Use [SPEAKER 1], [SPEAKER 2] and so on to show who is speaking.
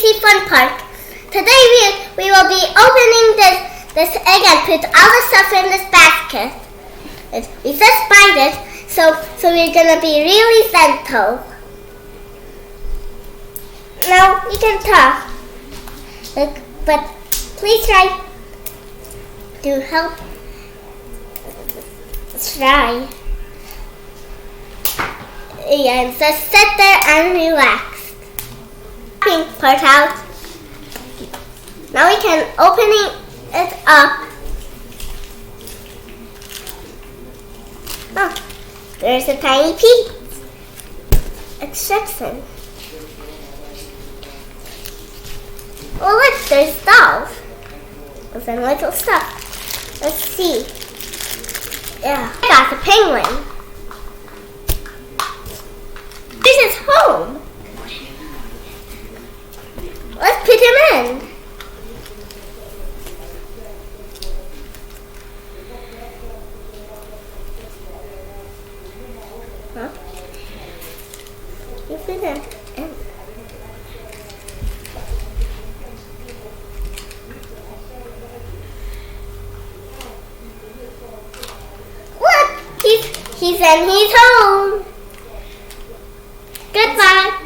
[SPEAKER 1] ABC Fun Park. Today we will be opening this egg and put all the stuff in this basket. We just bite it, so we're gonna be really gentle. Now you can talk. Look, but please try to help. Try. And just sit there and relax. Pink part out. Now we can open it up. Oh, there's a tiny piece. Exception. Oh look, there's dolls. There's some little stuff. Let's see. Yeah, I got the penguin. This is home. Let's put him in. Huh? You put him in. Look, he's in. He's home. Goodbye.